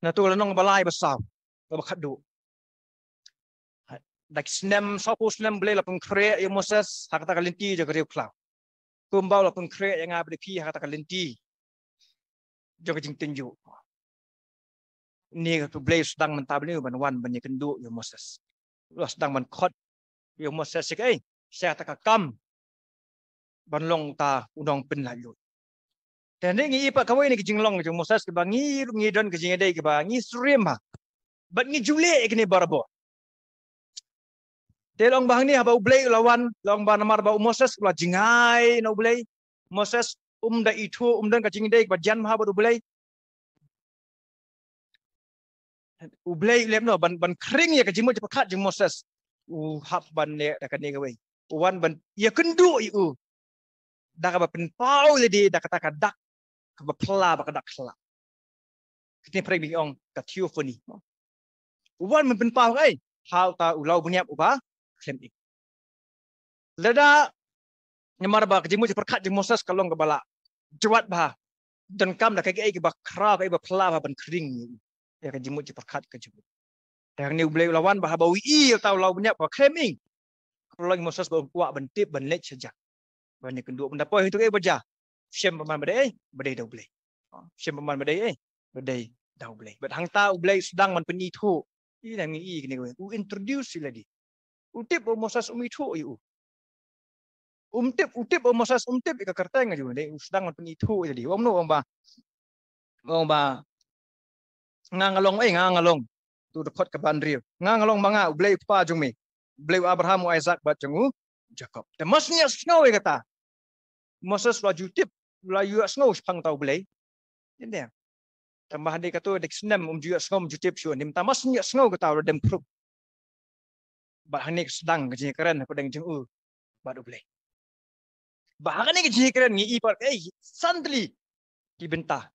na tu lanong balai besar bakadu dak snem sopu snem bele la pun kre yo Moses hakata kalinti jo kre klau kumbau la pun kre yang abri pi hakata kalinti jo kajing tinju ni tu bele sedang mentabni ban wan ban kendu yo Moses lu sedang ban khot yo Moses sik saya tak kam ban long ta udong pin la lut dan ni ngi ipa kawai ni kajing long jo Moses ke bangi ngi don kajing dei ke bangi srim ha bat ngi jule ke ni barabo Telong bang ni haba ublay lawan long ba namar ba Moses la jingai na ublay Moses da itu dan kajing dei ba jan haba ublay lem no ban kring ya kajing mo cepat jing Moses hab ban ne da kan ni gawe wan ban ya kendu u da ka ba pen pau le di da kata dak ka ba pla ba ka dak kla kini prek bi ong ka theophany wan man pen pau hal ta ulau bunyap uba klem ik leda nyamar ba kajing mo cepat jing Moses kalong ka bala jawat ba dan kam da kage ke ba kra ka ba pla ba ban kring ya kajing mo cepat ka jubut yang ni ublay lawan ba ba wi tau lau bunyap ba klem kalau Moses ba wa ban tip ban lech saja ban ni kendu benda poi itu baja sem paman badai dah ublay sem paman badai dah ublay bat hang ta ublay sedang man penitu i dah ngi kini u introduce lagi utip Moses itu utip Moses ka kerteng aja deh sedang man penitu jadi no om ba ngangalong tu dekat ke bandrio ngangalong banga ublay pa jung me ublay Abraham Isaac bat jungu Jacob dan masnya snow kata Moses la jutip la yu snow pang tau ublay ini tambah dia kata dek senam juga snow jutip syu nim tamasnya snow kata dem pruk bah ni sedang kejeng keren aku deng jung bat ublay bah ni kejeng keren ngi ipar santli kibentah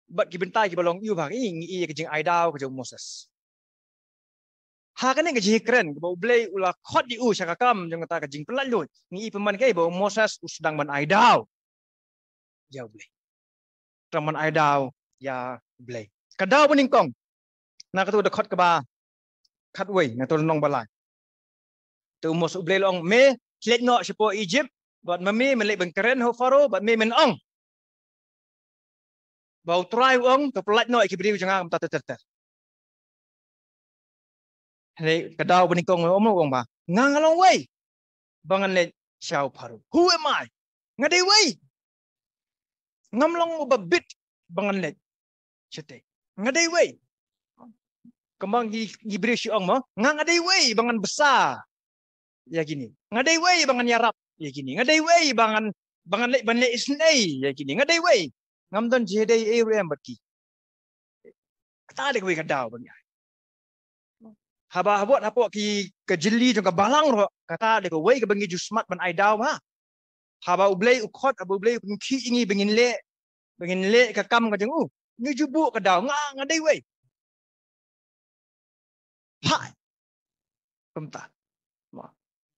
bat kibentah ki balong yu bah ngi kejeng aidau kejeng Moses Hakan yang kejih keren, bau belai ulah khot di syakakam jangan kata kejing pelalut. Ni peman kai bau Moses sedang man aidau. Ya belai. Teman aidau ya belai. Kadau peningkong. Nak tu dekat ke ba. Kat wei, nak tu nong balai. Tu Moses belai long me klet ngok sipo Egypt, buat mami melek bengkeren ho faro, buat me menong. Bau try ong tu pelat ngok ikibri jangan tak. Hei kadau peningkong omong ba. Ngangalong wei. Bangan le siau paru. Who am I? Ngadai wei. Ngamlong babit bangan le. Cete. Ngadai wei. Kembang gibri siong mo. Ngadai wei bangan besar. Ya gini. Ngadai wei bangan yarap. Ya gini. Ngadai wei bangan le ban le isnai. Ya gini. Ngadai wei. Ngamdon jehedai em baki. Kata ada wei kadau bang. Haba apa ki kejeli jong balang ro kata de ko wei ke bengi jusmat ban aidau ha haba ublei ukhot abu ublei ki ingi bengin le ka kam ka jeng ni jubu ka dau ngadai wei ha kumta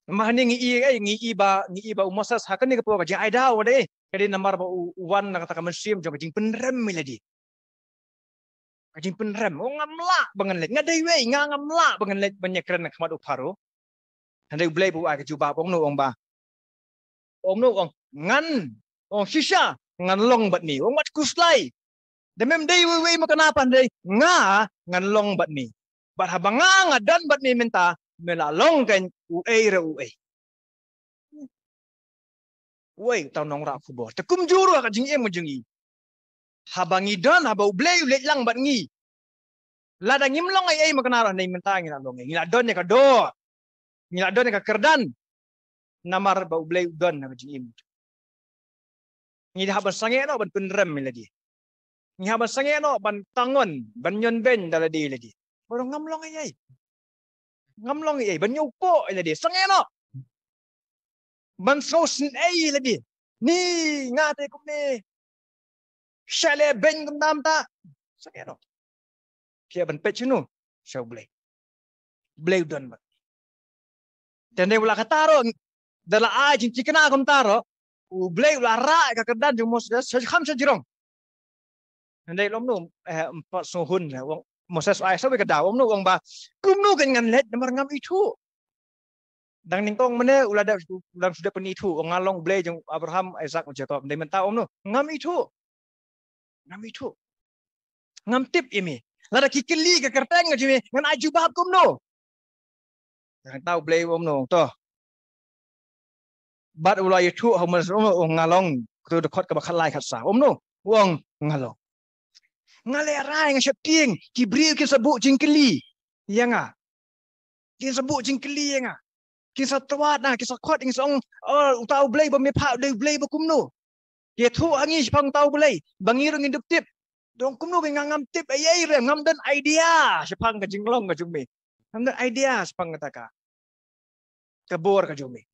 ma ni ngi ba Moses ha kan ni ko ka jeng aidau de kadi namar ba uwan na kata ka mensim jong jeng penrem miladi Kajing penrem, ngamla bangan let, ngadai wei ngamla bangan let banyak keren khamat uparo. Handai ublai bu ai kejuba ong no ong ba. Ong no ong ngan ong shisha ngan long bat ni. Ong mat kuslai. Demem dei wei makan apa dei? Ngan long bat ni. Bat habanga ngadan bat ni minta melalong kan uei. Wei tau nong ra kubor. Tekum juru kajing em jengi. Habangi dan haba ublai let lang bat ngi. Lada ngimlong ai makanara nei mentang ina long ngila don ka do ngila don ka kerdan namar ba ublai don na jim ngila haban sange no ban penrem lagi ngila haban sange no ban tangon ban nyon ben dala di lagi baru ngamlong ai ban nyupo lagi sange no ban sosin ai lagi ni ngate kum ni shale ben kum nam ta sange no Kia ban pet chunu, siya blay don ba. Dan dia wala kataro, dala ajin chikana akong taro, blay wala ra kakardan yung Moses, siya kam siya jirong. Đây lom nu empat sohun wong Moses ai sawe ka daw nu wong ba kumnu kan ngan let nomor ngam itu. Dang ning tong mene ulada ulang sudah penitu ngalong ble jeng Abraham Isaac Jacob ndai mentau nu ngam itu. Ngam itu. Ngam tip imi. Lada kikeli ka kerteng jemi ngan aju bab kumnu. Dang tau ble wong nu to. Bat ulai itu hamas ngalong tu dekot ka bakhalai khatsa. Nu wong ngalong. Ngalerai ng syapting kibriu ki sebut jingkeli ya nga ki sebut jingkeli ya nga ki satwat na ki sakwat ing song tau blai ba me pha de blai ba kumno ki thu angi pang tau blai bangi rung indup tip dong kumno be ngam tip ai re ngam dan idea sepang ka jinglong ka jumi ngam dan idea sepang ka ka kabor ka jumi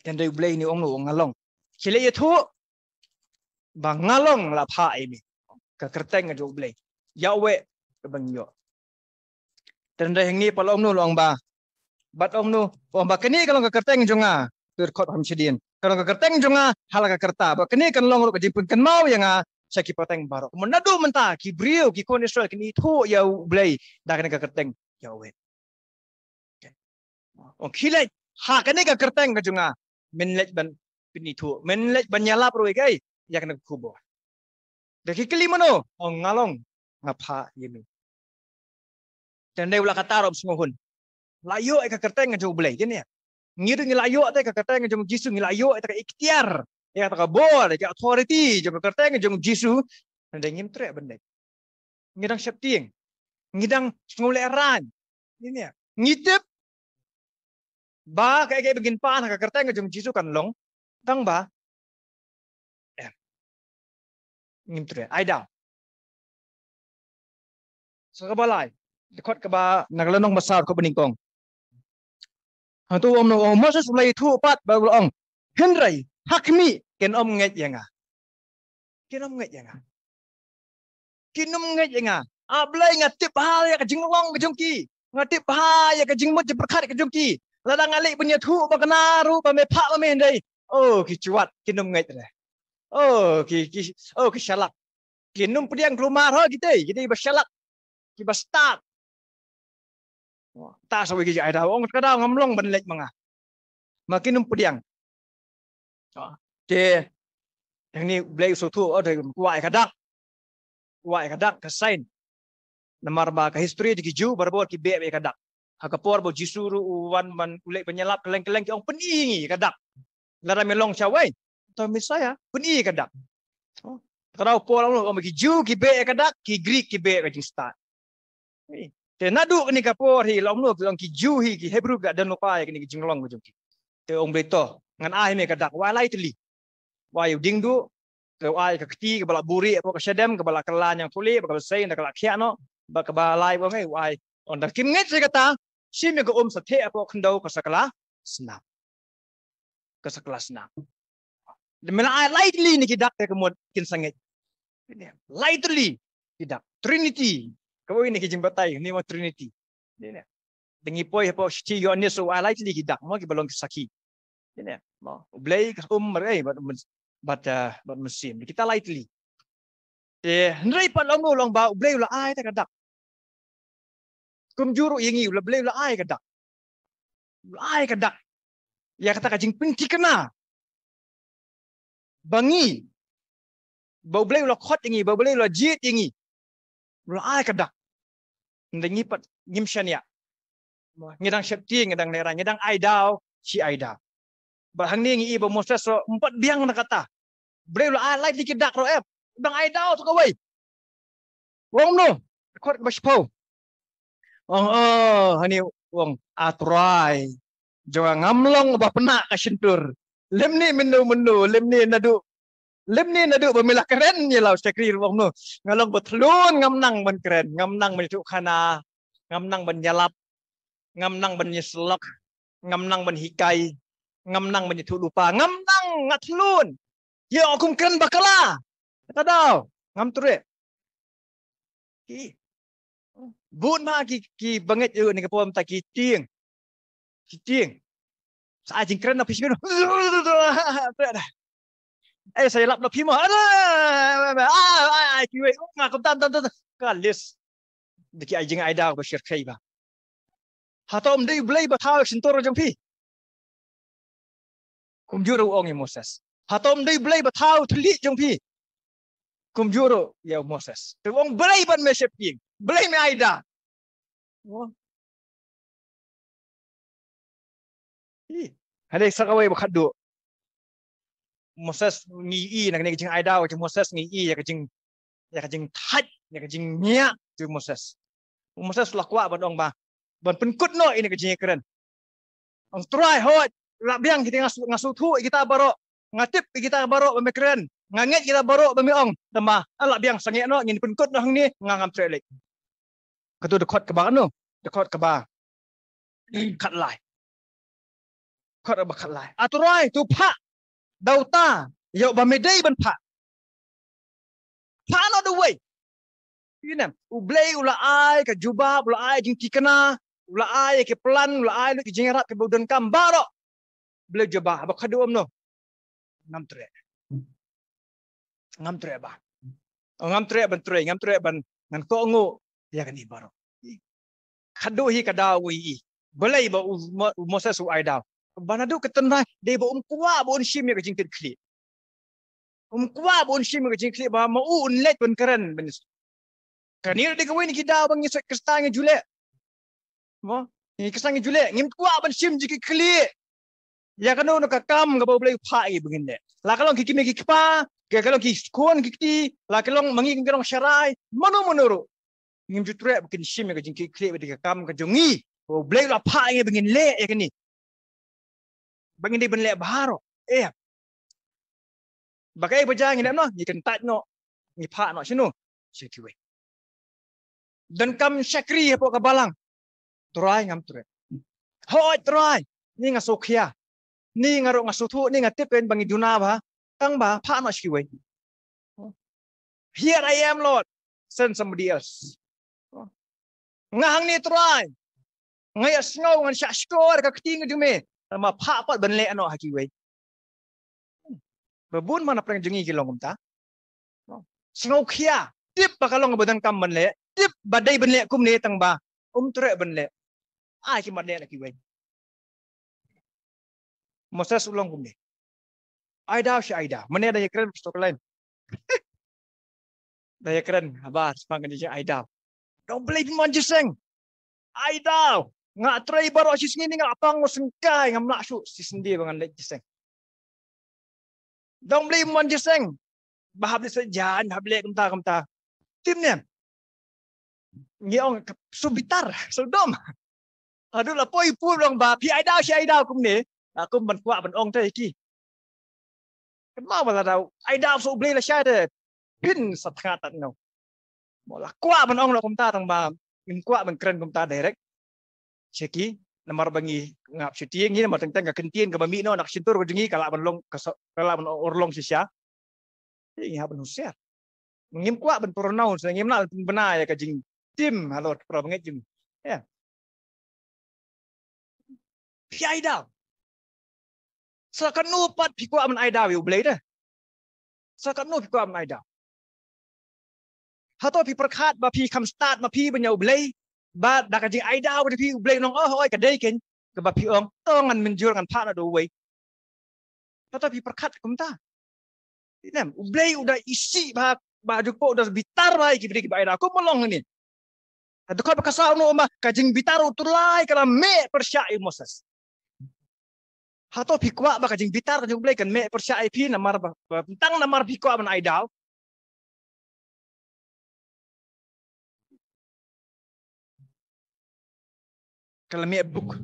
kan de blai ni ong no ngalong kile ye thu bang ngalong la pha ai ka kerteng nga blay yawe ka bangyo tanda yang ni pala omnu long ba bat omnu ba kani kalong ka kerteng jonga tur khot ham chidin kalong ka kerteng jonga hala ka kerta ba kani kan long ka jimpun kan mau yang saki pateng barok menadu menta ki brio ki kon Israel kini thu ya blay da kan ka kerteng yawe on khilai ha kani ka kerteng ka jonga menlej ban pinitu menlej ban nyalap roi kai ya kan kubo Daki kelima no, ngalong ngapa yemi. Dan dia ulah kata Arab semuhun. Layo eka kerteng ngajau belai jenis. Ngiru ngilayo eka kerteng ngajau Jisu ngilayo eka ikhtiar. Eka tak bor eka authority jauh kerteng ngajau Jisu. Dan dia ngim trek benda. Ngidang syapting. Ngidang senguleran. Ini ya. Ngitip. Ba kayak begin pan eka kerteng ngajau Jisu kan long. Tang ba. Ngimtre aida sakabalai dekot ka ba naglanong besar ko beningkong hantu om no Moses mulai thu pat ba ong henrai hakmi ken om nget yanga kinom nget yanga ablai ngatip hal ya ka jinglong ka jongki ngatip ha ya ka jingmut jeperkhat ka jongki ladang alik punya thu ba kana ru ba me pha ba me ndai oh ki cuat kinom nget re ki shalak. Kinum pediang rumah ho gitu. Jadi bersyalak. Ki bastat. Ta sawi ki ai dah. Ong kadang ngamlong benlek manga. Makinum pediang. Ke yang ni blai sutu ada kuai kadak. Kuai kadak kesain. Namar ba ka history di ju barbor ki be kadak. Hakapor bo jisuru wan man ulek penyelap keleng-keleng ki ong peningi kadak. Lara melong cawai. To misaya peni kadak. Kalau pola orang bagi Jew ki be kadak ki Greek ki be ka start. Te nadu ni ka por hi long no ki Jew hi ki Hebrew ga dan lupa ki ni jinglong ko jumki. Te ong beto ngan ai me kadak wa lai teli. Wa yu dingdu ke ai ka keti ke bala buri apa ka sedem ke bala kelan yang puli ka sei ndak la khia no ba ka ba lai bo ngai wai on da kim nget se kata si me ko sathe apa khandau ka sakala snap. Ka sakala snap. Demela ai lai teli ni ki dak te kemod kin sanget. Lightly tidak Trinity kau ini kijing batai ni mau Trinity ini dengi poi apa si Yohanes so lightly tidak mau ki balong saki ini mau blay mereka bat musim kita lightly hendrai pat long ba blay ulah ai tak kadak kum juru yengi ulah blay ulah ai kadak ya kata kajing penting kena bangi bau boleh ulah khot ingi, bau boleh ulah jit ingi. Ulah ai kadak. Ndengi pat ngimshan ya. Ngidang syapti, ngidang lera, ngidang aidau, si aidau. Bahang ni ngi ibu Moses so empat biang nak kata. Boleh ulah ai like dikidak ro Udang aidau tu kawai. Wong no, khot baspau. Hani wong atrai. Jangan ngamlong ba penak ka sentur. Lem ni menu lem ni nadu Lem ni nadu bamilah keren ni lau sekri wong no ngalong betlun ngamnang ban keren ngamnang ban khana ngamnang ban nyalap ngamnang ban nyeslok ngamnang ban hikai ngamnang ban lupa ngamnang ngatlun ya akum keren bakala tadau ngam ture ki bun ma ki banget eu ni kapom ta ki tieng sa jing keren na pismin saya lap phi mo kiwe nga kum tan ka list deki ajing ai daw ba shir khai ba hatom dei blai ba thao sin tor jong phi kum juro ong Moses hatom dei blai ba thao thli jong phi kum juro ya Moses tu ong blai ban me shep ping blai me ai da Hade sakawai ba khaddu Moses ngi nak ne jing ai daw Moses ngi ya jing thaj ya jing nya tu Moses lakwa ban ong ba ban penkut no ini ke jing keren ong try hot la biang kita ngasu thu kita baro ngatip kita baro ba keren nganget kita baro ba ong tama ala biang sange no ngin penkut no hang ni ngangam trelek katu dekot ke ba no dekot ke ba khat lai khat ba khat lai aturai tu pha dau ta yo ba medai ban pha no the way Yun ublay ula ay ka jubab ula ay jing tikana ula ay ke plan ula ay ke jingarat ke bodan kam baro blay jubah ba khadu no ngam tre ba ngam tre ban ngan ko ngo ya kan baro khadu hi ka daw wi blay ba Moses u ay daw banadu ke tanai de ba kwa bon shim ya ke jing kli kwa bon shim ke jing kli ba ma un let ban keren ben Kanil de kawin kita bang isek kestange jule. Mo, ni kestange jule ngim kwa ban sim jiki kli. Ya kanu no kakam ga boleh pai begini. La kalong kiki meki pa, ke kalong ki kon kiki, la kalong mangi kalong syarai, mano ngim jutre bikin sim ga jiki kli be kakam ga jongi. Boleh la pai begini le ya kini. Begini ben le baharo. Bagai bajang ni no, ni kentat no, ni pa no sino. Sekiwe. Dan kam syakri apa kabalang try ngam tre hoi try ni ngasokhia ni ngaro ngasuthu ni ngatip pen bangi duna ba tang ba pha no shiwe here I am Lord send somebody else ngahang ni try ngai asngau ngan syashkor ka kting jume ma pha pat ban le no hakiwe babun mana prang jengi kilong ta sngau khia tip bakalong badan kam ban le tip badai ben le kum ne tang ba tre ben le ai ki mat le ki we Moses ulong kum ne ai daw mane da keren stok lain da keren haba spang ni ai daw don't believe man jiseng ai daw nga trai baro sis ngini nga apang mo sengkai ngam nak su si sendi bangan le jiseng don't believe man jiseng bahab le sejan hable kum ta tim ne ngiong subitar sodom aduh la poi pu long ba pi ai daw kum ne kum ban kwa ban ong tai ki kan ma bala daw ai daw so ble la sha de pin satnga tat no mo la kwa ban ong la kum ta tang ba min kwa ban kren kum ta direct cheki namar bangi ngap syuting ni namar teng ka kentien ka bami no nak sintur ko jengi kala ban long kala ban orlong sisya ini ha ban husiar ngim kwa ban pronounce ngim na benar ya ka jing tim halot pro banget jing ya pi ai daw sakan nu pat pi kwa man ai daw yu blai dah sakan nu pi kwa man ai daw hato pi perkhat ba pi kam start ma pi ban yau blai ba da ka jing ai daw ba pi blai nong oi ka dei ken ka ba pi ong tongan menjur kan pha na do wei hato pi perkhat kum ta nem blai udah isi ba jupo udah bitar ba ki bri ki ba ai daw ko molong ni Aduh kau berkasau no ma kajing bitaru tulai kala me persyai Moses. Hato pikwa ba kajing bitar kajing blai kan me persyai pi namar ba tentang namar pikwa ban ai daw. Kala me buk.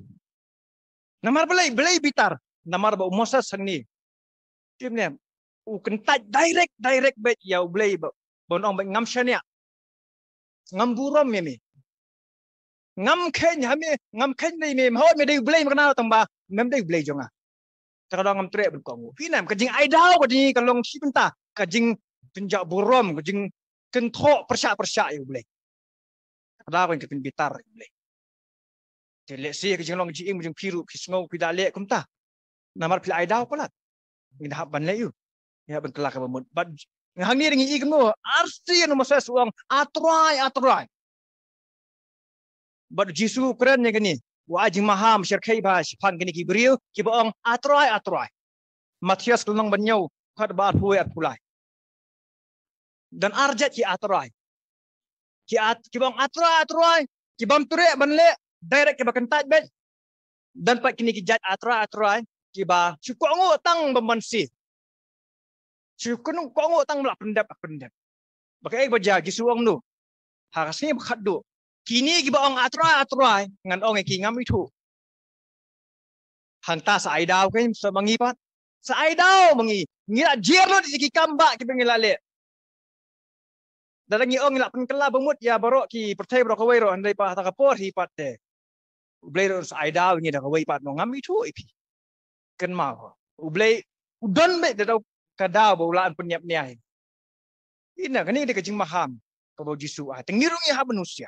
Namar blai bitar namar ba Moses sang ni. Tim ne u kentaj direct bet ya blai ba bon ong ba ngam syania. Ngam buram me. Ngam khen ni me hoi me dei blai ma na tang ba mem dei blai jonga kadang ngam tre ben kong pinam ka jing ai daw ka jing kalong si penta ka jing penja burom ka jing kentho persya yu blai kada ko ka bitar blai te le si ka jing long ji ing jing piru ki sngo ki dale kum ta namar pil ai daw pala ni da ban le yu Ya benkelak bamut. But hang ni dengan igno arsi no Moses uang atrai. But Jisu keren nya gini. Wa ajing maham syarkai ba sipan gini ki beriu ki baong atrai. Matius kelong banyau kat ba huai atulai. Dan arjat ki atrai. Ki baong atrai. Ki bam ture banle direct ki bakentat bet. Dan pak kini ki jat atrai. Ki ba syukongo tang bemansi. Syukongo kongo tang melak pendap. Bakai baja Jisu ong nu. Harasnya berkhadu. Kini giba ong atrai ngan ong ki ngam itu. Hanta sa ai daw kan sa mangipat. Sa ai daw mangi. Ngila jerlo di ki kamba ki bengila le. Dadangi ong ngila pengkela bemut ya barok ki pertai bro kawai ro andai pa ta kapor hi patte. Ublay ro sa ai daw ngi da kawai pat no ngam itu ipi. Ken mau. Ublay udon be daw kadaw baulaan penyap niai. Ina kani de kajing maham kabo Jisu ah. Tengirung ya manusia.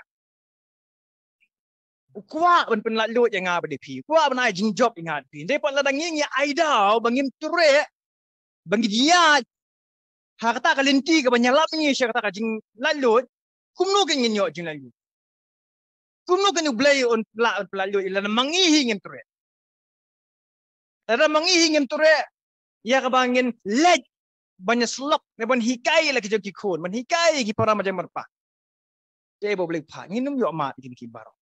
Kuwa ban penlalu yang ngah berdepi. Kuwa ban ai jing job yang ngah depi. Depa ladang nging ya aidau bangim ture. Bangi dia. Ha kata kalenti ke banyalap ni sya kata ka jing lalu. Kumno ke ngin yo jing lalu. Kumno ke nublay on pelalu ila mangihi ngim ture. Tada mangihi ngim ture. Ya ka bangin lej banyak slok ne ban hikai la ke jong ki khon. Ban hikai ki para macam merpa. Dia boleh pa nginum yo mat gini ki baro.